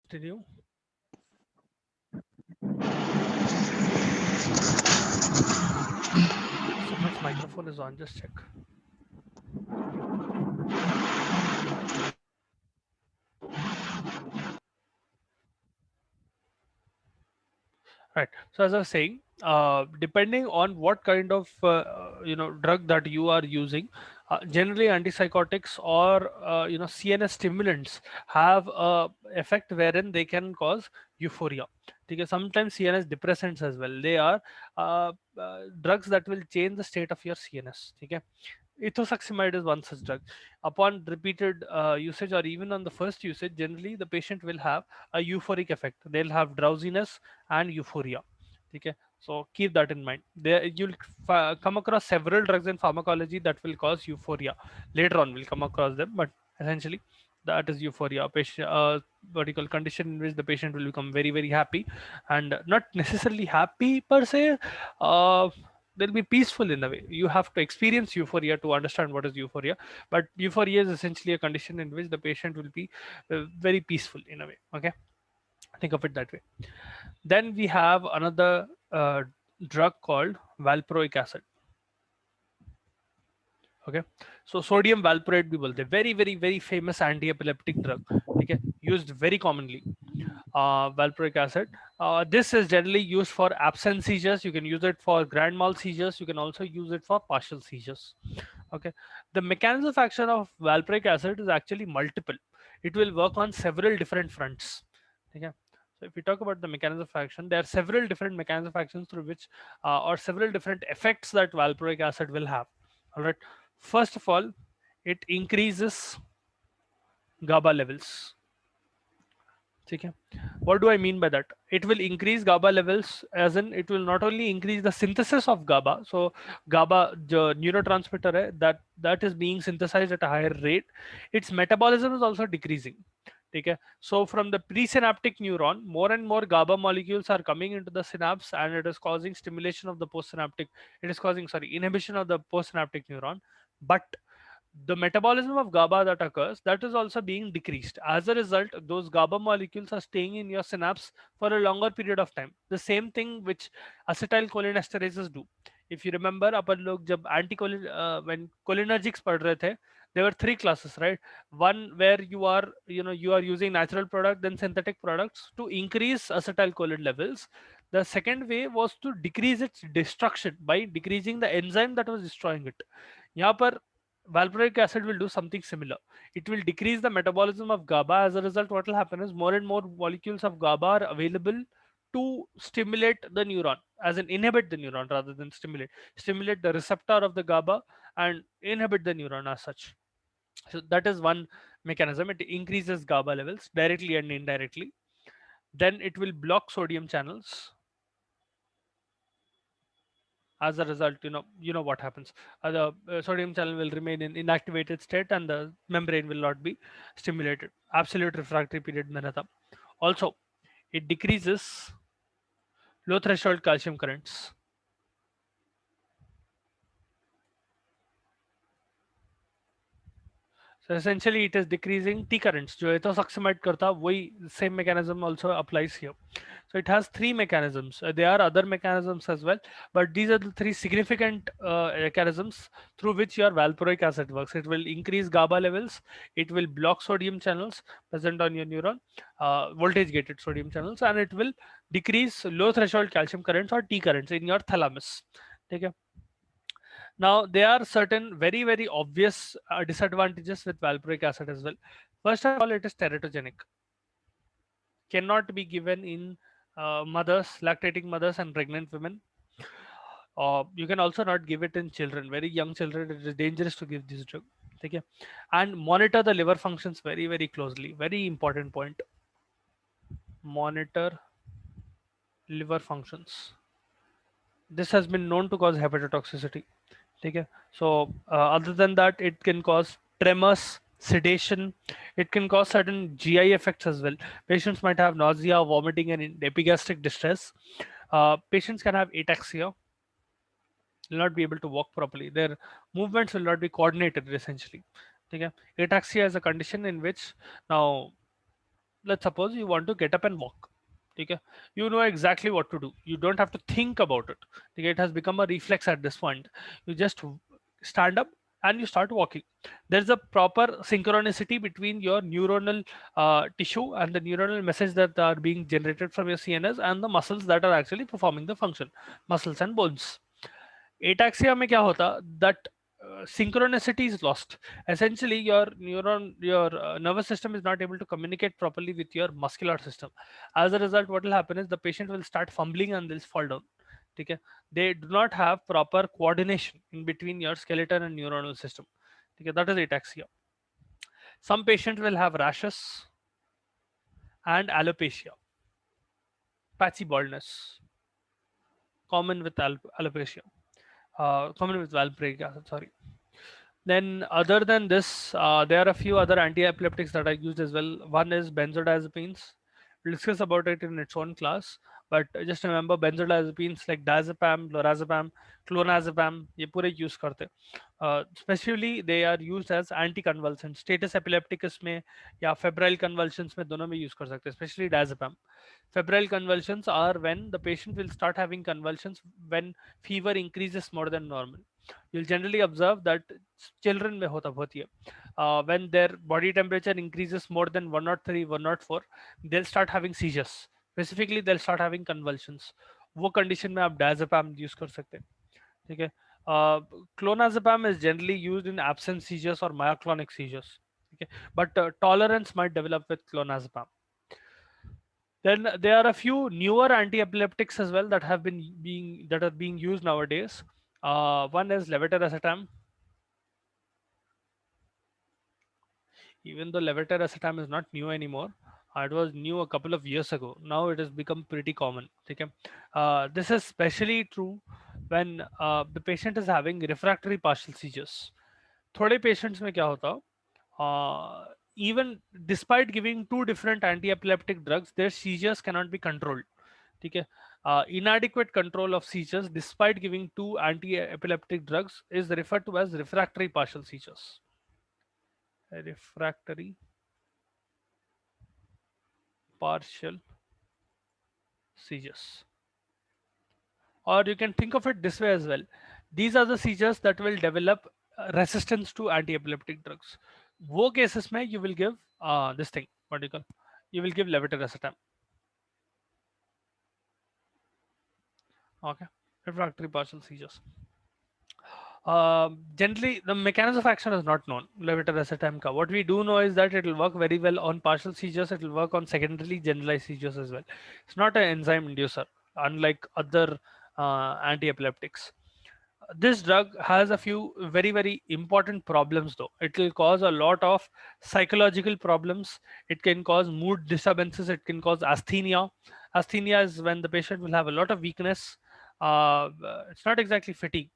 Continue. Someone's microphone is on. Just check. Right. So as I was saying, depending on what kind of drug that you are using, generally antipsychotics or CNS stimulants have a effect wherein they can cause euphoria. Because sometimes CNS depressants as well. They are drugs that will change the state of your CNS. Okay. Ethosuximide is one such drug. Upon repeated usage or even on the first usage, generally the patient will have a euphoric effect. They'll have drowsiness and euphoria. Okay, so keep that in mind. There you'll come across several drugs in pharmacology that will cause euphoria. Later on, we'll come across them, but essentially that is euphoria. A patient, what do you call, condition in which the patient will become very very happy, and not necessarily happy per se. Uh, they'll be peaceful in a way. You have to experience euphoria to understand what is euphoria, but euphoria is essentially a condition in which the patient will be very peaceful in a way. Okay, think of it that way. Then we have another drug called valproic acid. Okay, so sodium valproate भी बोलते हैं, very very very famous anti-epileptic drug. Okay, used very commonly. Valproic acid. This is generally used for absence seizures. You can use it for grand mal seizures. You can also use it for partial seizures. Okay, the mechanism of action of valproic acid is actually multiple. It will work on several different fronts. Okay, so if we talk about the mechanism of action, there are several different mechanisms of actions through which, or several different effects that valproic acid will have. All right, first of all, it increases GABA levels. Okay. What do I mean by that? It will increase GABA levels, as in it will not only increase the synthesis of GABA. So GABA, the neurotransmitter that is being synthesized at a higher rate, its metabolism is also decreasing. Okay. So from the presynaptic neuron, more and more GABA molecules are coming into the synapse, and it is causing stimulation of the postsynaptic. It is causing, sorry, inhibition of the postsynaptic neuron. But the metabolism of GABA that occurs, that is also being decreased. As a result, those GABA molecules are staying in your synapse for a longer period of time. The same thing which acetylcholinesterases do. If you remember, अपन लोग जब when cholinergics पढ़ रहे थे, there were three classes, right? One where you are using natural product, then synthetic products to increase acetylcholine levels. The second way was to decrease its destruction by decreasing the enzyme that was destroying it. यहाँ पर valproic acid will do something similar. It will decrease the metabolism of GABA. As a result, what will happen is more and more molecules of GABA are available to stimulate the neuron, as in inhibit the neuron rather than stimulate the receptor of the GABA and inhibit the neuron as such. So that is one mechanism. It increases GABA levels directly and indirectly. Then it will block sodium channels. As a result, you know what happens. The sodium channel will remain in inactivated state, and the membrane will not be stimulated. Absolute refractory period में रहता. Also, it decreases low threshold calcium currents. So essentially, it is decreasing T currents. जो ethosuximide करता, वही same mechanism also applies here. So it has three mechanisms. There are other mechanisms as well, but these are the three significant mechanisms through which your valproic acid works. It will increase GABA levels. It will block sodium channels present on your neuron, voltage-gated sodium channels, and it will decrease low threshold calcium currents or T currents in your thalamus. Okay. Now, there are certain very, very obvious disadvantages with valproic acid as well. First of all, it is teratogenic, cannot be given in mothers, lactating mothers, and pregnant women. You can also not give it in children, very young children. It is dangerous to give this drug. Okay, and monitor the liver functions very, very closely. Very important point. Monitor liver functions. This has been known to cause hepatotoxicity. Okay, so other than that, it can cause tremors, sedation. It can cause certain GI effects as well. Patients might have nausea, vomiting, and epigastric distress. Patients can have ataxia, will not be able to walk properly. Their movements will not be coordinated essentially. Okay, ataxia is a condition in which, now, let's suppose you want to get up and walk. Okay, you know exactly what to do. You don't have to think about it. Okay, it has become a reflex at this point. You just stand up and you start walking. There's a proper synchronicity between your neuronal tissue and the neuronal message that are being generated from your CNS and the muscles that are actually performing the function, muscles and bones. Ataxia में क्या होता that synchronicity is lost. Essentially, your nervous system is not able to communicate properly with your muscular system. As a result, what will happen is the patient will start fumbling and they'll fall down. Okay, they do not have proper coordination in between your skeleton and neuronal system. Okay, that is ataxia. Some patients will have rashes and alopecia, patchy baldness, common with alopecia, common with valproic acid. Sorry. Then, other than this, there are a few other anti-epileptics that are used as well. One is benzodiazepines. We'll discuss about it in its own class. But just remember, benzodiazepines like diazepam, lorazepam, clonazepam, ये पूरे use करते. Especially they are used as anticonvulsants. Status epilepticus में या febrile convulsions में दोनों में use कर सकते. Especially diazepam. Febrile convulsions are when the patient will start having convulsions when fever increases more than normal. You'll generally observe that children में होता बहुत ही है. When their body temperature increases more than 103, 104, they'll start having seizures. Specifically, they'll start having convulsions. वो condition में आप diazepam use कर सकते हैं. ठीक है. Clonazepam is generally used in absence seizures or myoclonic seizures. Okay, but tolerance might develop with clonazepam. Then there are a few newer anti-epileptics as well that have been being that are being used nowadays. One is levetiracetam. Even though levetiracetam is not new anymore, it was new a couple of years ago. Now it has become pretty common. Okay, this is especially true when the patient is having refractory partial seizures. थोड़े patients में क्या होता even despite giving two different anti-epileptic drugs, their seizures cannot be controlled. ठीक है. Inadequate control of seizures despite giving two anti-epileptic drugs is referred to as refractory partial seizures. Refractory partial seizures. Or you can think of it this way as well. These are the seizures that will develop resistance to anti-epileptic drugs. वो cases में you will give this thing, what do you call? You will give levetiracetam. Okay, refractory partial seizures. Generally, the mechanism of action is not known. Levetiracetam ka. What we do know is that it will work very well on partial seizures. It will work on secondarily generalized seizures as well. It's not an enzyme inducer, unlike other anti-epileptics. This drug has a few very important problems though. It will cause a lot of psychological problems. It can cause mood disturbances. It can cause asthenia. Asthenia is when the patient will have a lot of weakness. It's not exactly fatigue.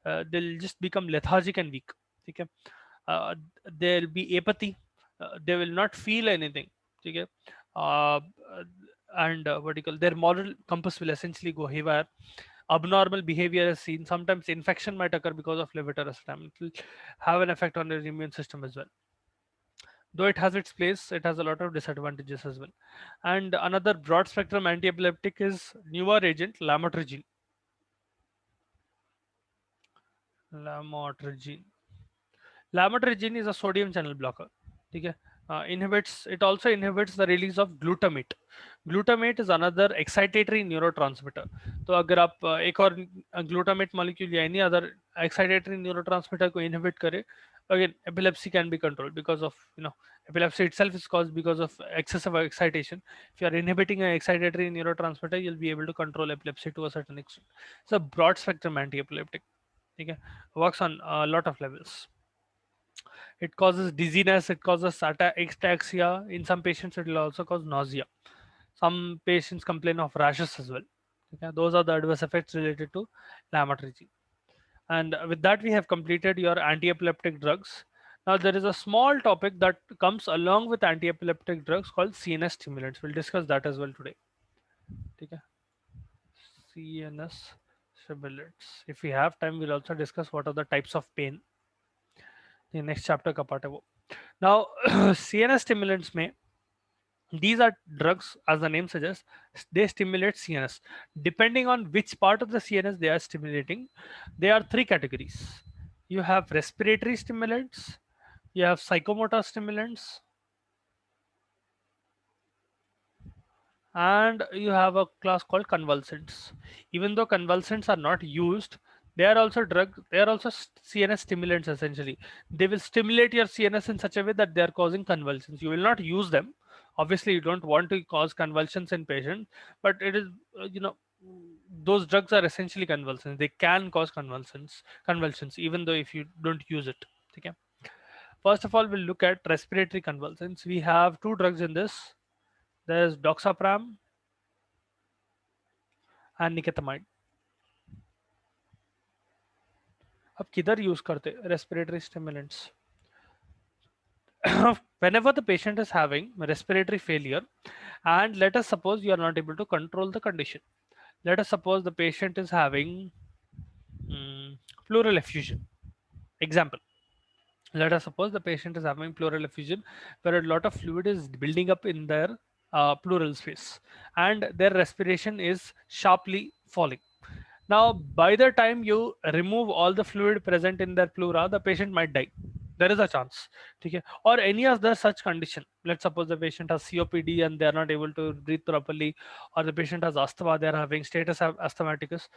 They'll just become lethargic and weak. Okay. There'll be apathy. They will not feel anything. Okay. uh, and what do you call, their moral compass will essentially go haywire. Abnormal behavior is seen. Sometimes infection might occur because of levetiracetam. It will have an effect on the immune system as well. Though it has its place, it has a lot of disadvantages as well. And another broad spectrum anti-epileptic is newer agent lamotrigine. Lamotrigine. Lamotrigine is a sodium channel blocker. Okay. Inhibits, it also inhibits the release of glutamate. Glutamate is another excitatory neurotransmitter. तो अगर आप एक और glutamate molecule या any other excitatory neurotransmitter को inhibit करे, again epilepsy can be controlled because of, epilepsy itself is caused because of excessive excitation. If you are inhibiting an excitatory neurotransmitter, you'll be able to control epilepsy to a certain extent. It's a broad spectrum anti-epileptic. Okay, works on a lot of levels. It causes dizziness, it causes ataxia. In some patients, it will also cause nausea. Some patients complain of rashes as well. Okay, those are the adverse effects related to lamotrigine. And with that, we have completed your anti-epileptic drugs. Now, there is a small topic that comes along with anti-epileptic drugs called CNS stimulants. We'll discuss that as well today. Okay. CNS stimulants. If we have time, we'll also discuss what are the types of pain. The next chapter का part है वो. Now, CNS stimulants में These are drugs, as the name suggests, they stimulate CNS. Depending on which part of the CNS they are stimulating, there are three categories. You have respiratory stimulants, you have psychomotor stimulants, and you have a class called convulsants. Even though convulsants are not used, they are also drug, they are also CNS stimulants essentially. They will stimulate your CNS in such a way that they are causing convulsions. You will not use them. Obviously, you don't want to cause convulsions in patients, but it is, those drugs are essentially convulsants. They can cause convulsions, even though if you don't use it. Okay. First of all, we'll look at respiratory convulsions. We have two drugs in this. There's doxapram and nicotinamide. अब किधर use करते respiratory stimulants? Whenever the patient is having respiratory failure, and let us suppose you are not able to control the condition. Let us suppose the patient is having pleural effusion. Example, let us suppose the patient is having pleural effusion where a lot of fluid is building up in their pleural space and their respiration is sharply falling. Now, by the time you remove all the fluid present in their pleura, the patient might die. There is a chance. Okay? Or any other such condition. Let's suppose the patient has COPD and they are not able to breathe properly, or the patient has asthma, they are having status asthmaticus.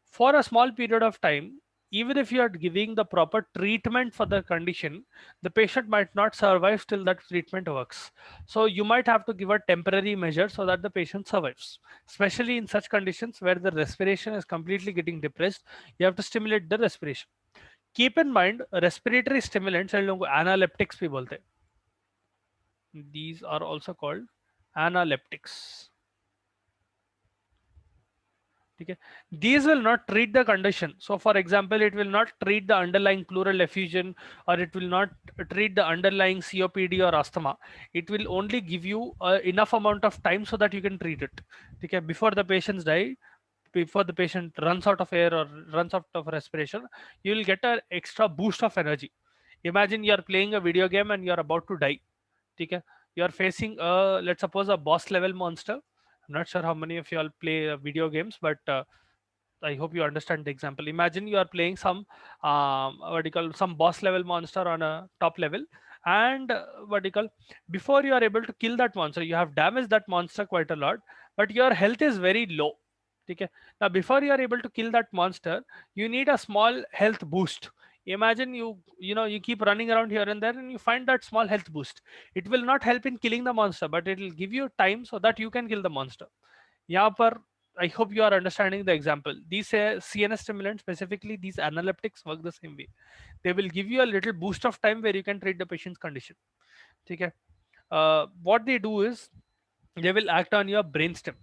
For a small period of time, even if you are giving the proper treatment for the condition, the patient might not survive till that treatment works. So you might have to give a temporary measure so that the patient survives. Especially in such conditions where the respiration is completely getting depressed, you have to stimulate the respiration. Keep in mind, respiratory stimulants इन लोगों को analeptics भी बोलते हैं. These are also called analeptics. Okay. These will not treat the condition. So, for example, it will not treat the underlying pleural effusion, or it will not treat the underlying COPD or asthma. It will only give you enough amount of time so that you can treat it. Okay. Before the patients die, before the patient runs out of air or runs out of respiration, you will get an extra boost of energy. Imagine you are playing a video game and you are about to die. Okay. You are facing let's suppose a boss level monster. I'm not sure how many of you all play video games, but I hope you understand the example. Imagine you are playing some what do you call, some boss level monster on a top level, and what do you call, before you are able to kill that monster, you have damaged that monster quite a lot, but your health is very low. Okay. Now, before you are able to kill that monster, you need a small health boost. Imagine you keep running around here and there, and you find that small health boost. It will not help in killing the monster, but it will give you time so that you can kill the monster. यहाँ पर I hope you are understanding the example. These CNS stimulants, specifically these analeptics, work the same way. They will give you a little boost of time where you can treat the patient's condition. Okay. What they do is they will act on your brainstem,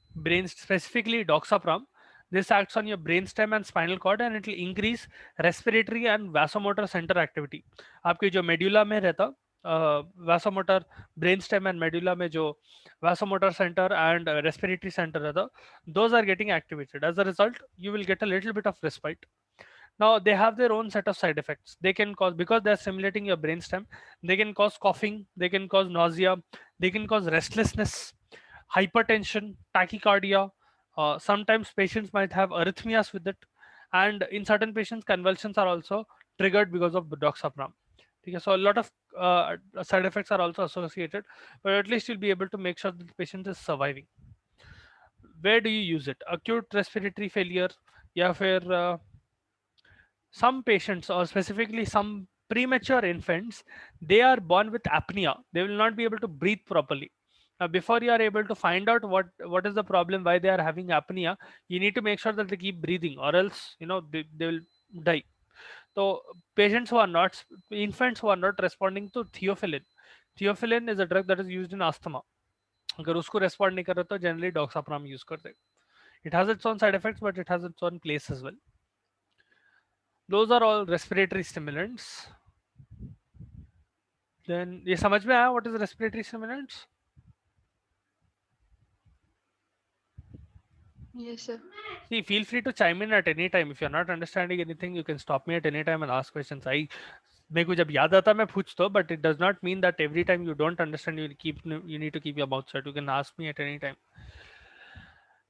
specifically doxapram. This acts on your brainstem and spinal cord, and it will increase respiratory and vasomotor center activity. आपके जो medulla में रहता, vasomotor brainstem and medulla में जो vasomotor center and respiratory center रहता, those are getting activated. As a result, you will get a little bit of respite. Now they have their own set of side effects. They can cause, because they're stimulating your brainstem, they can cause coughing, they can cause nausea, they can cause restlessness, hypertension, tachycardia. Sometimes patients might have arrhythmias with it, and in certain patients, convulsions are also triggered because of doxapram. Okay, so a lot of side effects are also associated, but at least you'll be able to make sure that the patient is surviving. Where do you use it? Acute respiratory failure, या फिर some patients, or specifically some premature infants, they are born with apnea. They will not be able to breathe properly. Now, before you are able to find out what is the problem, why they are having apnea, you need to make sure that they keep breathing, or else they will die. So patients who are not, infants who are not responding to theophylline. Theophylline is a drug that is used in asthma. अगर उसको respond नहीं कर रहा तो generally doxapram use करते हैं. It has its own side effects, but it has its own place as well. Those are all respiratory stimulants. Then ये समझ में आया what is respiratory stimulants? Yes, sir. See, feel free to chime in at any time. If you're not understanding anything, you can stop me at any time and ask questions. I मेरे को जब याद आता मैं पूछता हूँ, but it does not mean that every time you don't understand you need to keep your mouth shut. You can ask me at any time.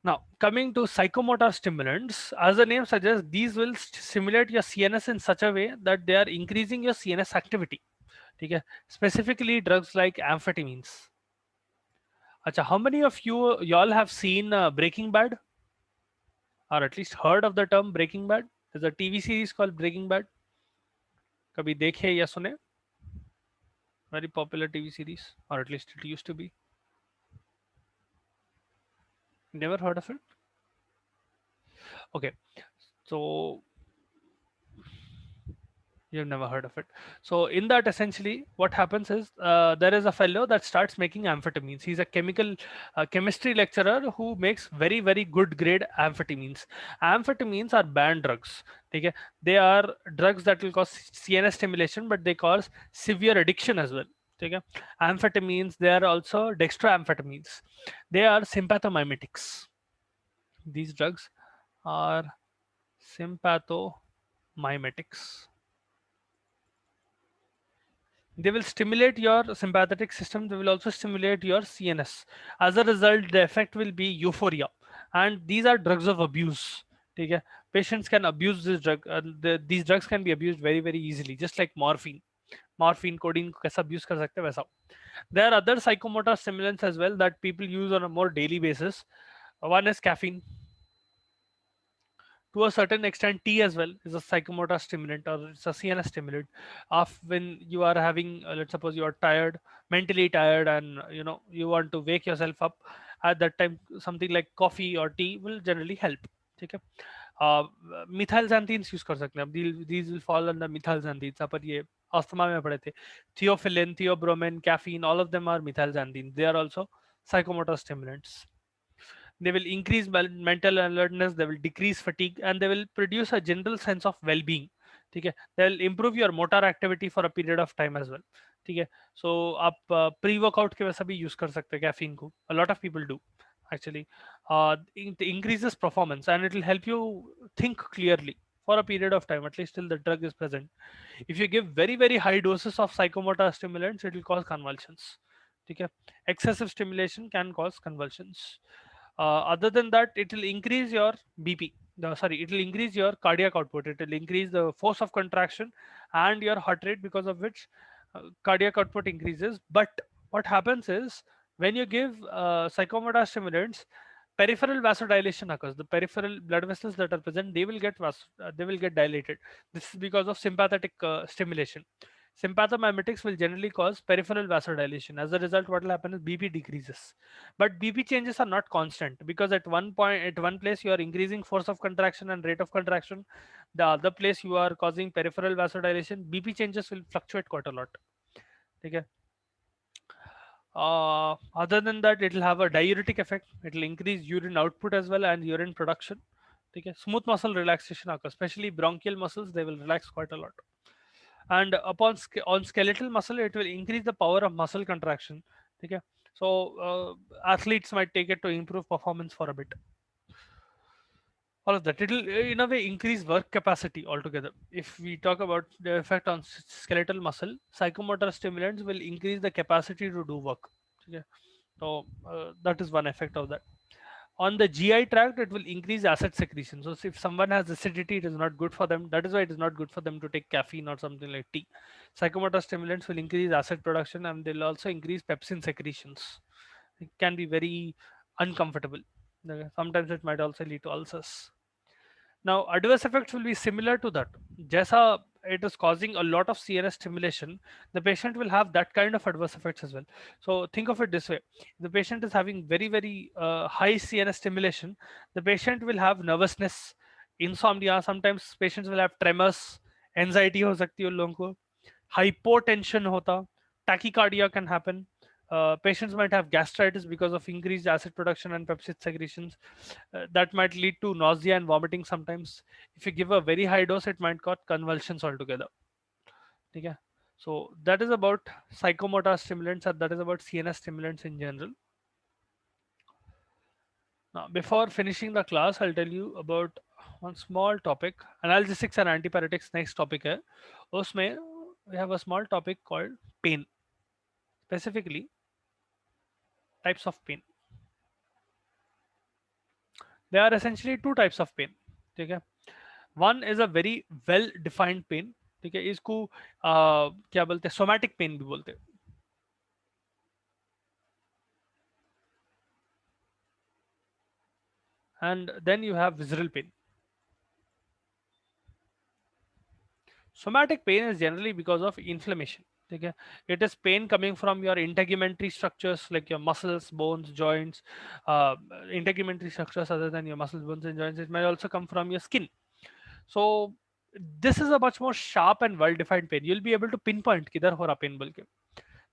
Now, coming to psychomotor stimulants, as the name suggests, these will stimulate your CNS in such a way that they are increasing your CNS activity. Okay? Specifically, drugs like amphetamines. Acha, how many of y'all have seen Breaking Bad, or at least heard of the term Breaking Bad? There's a TV series called Breaking Bad. कभी देखे या सुने? Very popular TV series, or at least it used to be. Never heard of it? Okay, so you've never heard of it. So in that, essentially what happens is there is a fellow that starts making amphetamines. He's a chemistry lecturer who makes very good grade amphetamines. Amphetamines are banned drugs. Okay, they are drugs that will cause CNS stimulation, but they cause severe addiction as well. Okay, amphetamines, they are also dextroamphetamines. They are sympathomimetics. These drugs are sympathomimetics. They will stimulate your sympathetic system. They will also stimulate your CNS. As a result, the effect will be euphoria. And these are drugs of abuse. Okay? Patients can abuse this drug. These drugs can be abused very easily, just like morphine. Morphine, codeine को कैसा abuse कर सकते हैं वैसा. There are other psychomotor stimulants as well that people use on a more daily basis. One is caffeine. To a certain extent, tea as well is a psychomotor stimulant, or it's a CNS stimulant. Of when you are having, let's suppose you are tired, mentally tired, and you want to wake yourself up, at that time something like coffee or tea will generally help. ठीक है. Methyl xanthines use कर सकते हैं. These will fall under methyl xanthines. अपन ये asthma में पढ़े थे. Theophylline, theobromine, caffeine, all of them are methyl xanthines. They are also psychomotor stimulants. They will increase mental alertness, they will decrease fatigue, and they will produce a general sense of well-being. ठीक है. They will improve your motor activity for a period of time as well. ठीक है. So आप pre workout के वैसा भी use कर सकते हैं कैफीन को. A lot of people do actually. It increases performance and it will help you think clearly for a period of time, at least till the drug is present. If you give very high doses of psychomotor stimulants, it will cause convulsions. Okay, excessive stimulation can cause convulsions. Other than that, it will increase your BP. Sorry, it will increase your cardiac output. It will increase the force of contraction and your heart rate, because of which cardiac output increases. But what happens is, when you give psychomotor stimulants, peripheral vasodilation occurs. The peripheral blood vessels that are present, they will get dilated. This is because of sympathetic stimulation. Sympathomimetics will generally cause peripheral vasodilation. As a result, what will happen is BP decreases. But BP changes are not constant, because at one place you are increasing force of contraction and rate of contraction. The other place you are causing peripheral vasodilation. BP changes will fluctuate quite a lot. Okay. Other than that, it will have a diuretic effect. It will increase urine output as well and urine production. Okay. Smooth muscle relaxation occurs, especially bronchial muscles. They will relax quite a lot. And on skeletal muscle, it will increase the power of muscle contraction. Okay. So athletes might take it to improve performance for a bit. All of that, it will in a way increase work capacity altogether. If we talk about the effect on skeletal muscle, psychomotor stimulants will increase the capacity to do work. Okay. So that is one effect of that. On the GI tract, it will increase acid secretion. So if someone has acidity, it is not good for them. That is why it is not good for them to take caffeine or something like tea. Psychomotor stimulants will increase acid production, and they'll also increase pepsin secretions. It can be very uncomfortable. Sometimes it might also lead to ulcers. Now, adverse effects will be similar to that. Jaisa it is causing a lot of CNS stimulation, the patient will have that kind of adverse effects as well. So think of it this way: the patient is having very high CNS stimulation. The patient will have nervousness, insomnia. Sometimes patients will have tremors, anxiety हो सकती है उन लोगों को, hypotension होता, tachycardia can happen. Patients might have gastritis because of increased acid production and pepsid secretions. That might lead to nausea and vomiting sometimes. If you give a very high dose, it might cause convulsions altogether. Okay? So that is about psychomotor stimulants, and that is about CNS stimulants in general. Now, before finishing the class, I'll tell you about one small topic. Analgesics and antipyretics next topic है. उसमें we have a small topic called pain, specifically types of pain. There are essentially two types of pain. Okay, one is a very well defined pain. ठीक है, इसको क्या बोलते हैं, somatic pen भी बोलते हैं. And then you have visceral pain. Somatic pain is generally because of inflammation. Okay, it is pain coming from your integumentary structures like your muscles, bones, joints. Integumentary structures other than your muscles, bones, and joints. It might also come from your skin. So this is a much more sharp and well-defined pain. You'll be able to pinpoint किधर हो रहा pain बोल के.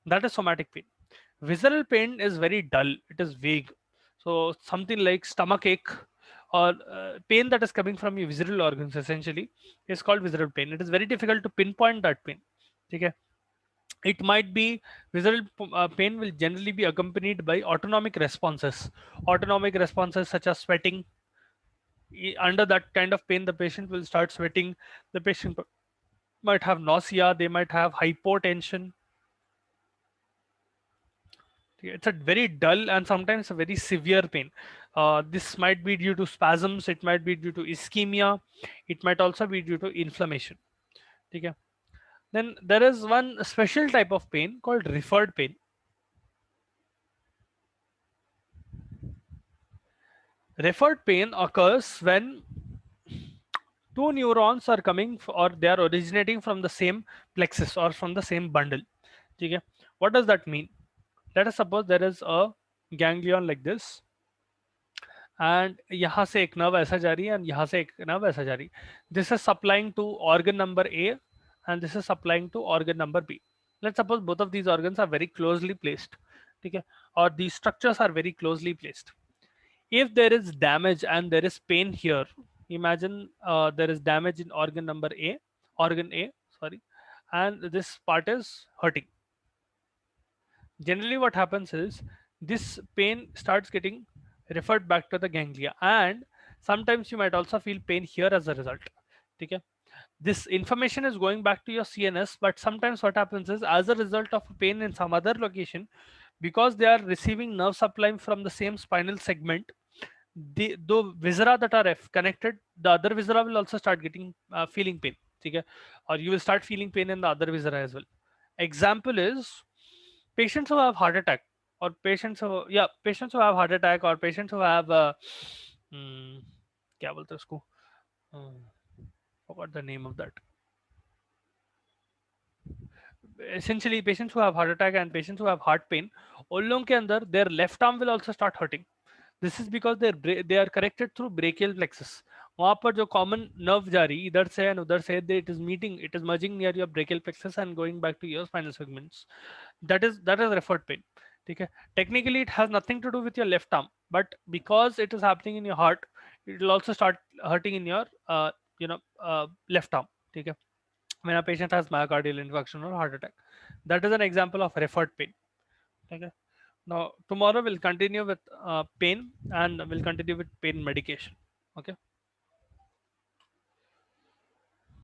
That is somatic pain. Visceral pain is very dull. It is vague. So something like stomach ache or pain that is coming from your visceral organs essentially is called visceral pain. It is very difficult to pinpoint that pain. Okay. It might be visceral pain will generally be accompanied by autonomic responses. Autonomic responses such as sweating. Under that kind of pain, the patient will start sweating. The patient might have nausea. They might have hypotension. It's a very dull and sometimes a very severe pain. This might be due to spasms, it might be due to ischemia, it might also be due to inflammation. Okay. Then there is one special type of pain called referred pain. Referred pain occurs when two neurons are coming or they are originating from the same plexus or from the same bundle. Okay. What does that mean? Let us suppose there is a ganglion like this, and यहाँ से एक nerve ऐसा जा रही है and यहाँ से एक nerve ऐसा जा रही है. This is supplying to organ number A and this is supplying to organ number B. Let's suppose both of these organs are very closely placed, ठीक है, or these structures are very closely placed. If there is damage and there is pain here, imagine there is damage in organ A, sorry, and this part is hurting. Generally what happens is this pain starts getting referred back to the ganglia, and sometimes you might also feel pain here as a result. Okay, this information is going back to your CNS, but sometimes what happens is as a result of pain in some other location, because they are receiving nerve supply from the same spinal segment, the viscera that are connected, the other viscera will also start getting feeling pain. Okay, or you will start feeling pain in the other viscera as well. Example is patients who have heart attack, or patients who have heart attack, or patients who have क्या बोलते हैं उसको, forgot the name of that. Essentially patients who have heart attack and patients who have heart pain, उन लोगों के अंदर their left arm will also start hurting. This is because they are connected through brachial plexus. वहां पर जो common nerve जा रही इधर से and उधर से, it is merging near your brachial plexus and going back to your spinal segments. That is referred pain. ठीक है, technically it has nothing to do with your left arm, but because it is happening in your heart, it will also start hurting in your left arm. ठीक है, when a patient has myocardial infarction or heart attack, that is an example of referred pain. Okay. Now tomorrow we'll continue with pain and we'll continue with pain medication. Okay.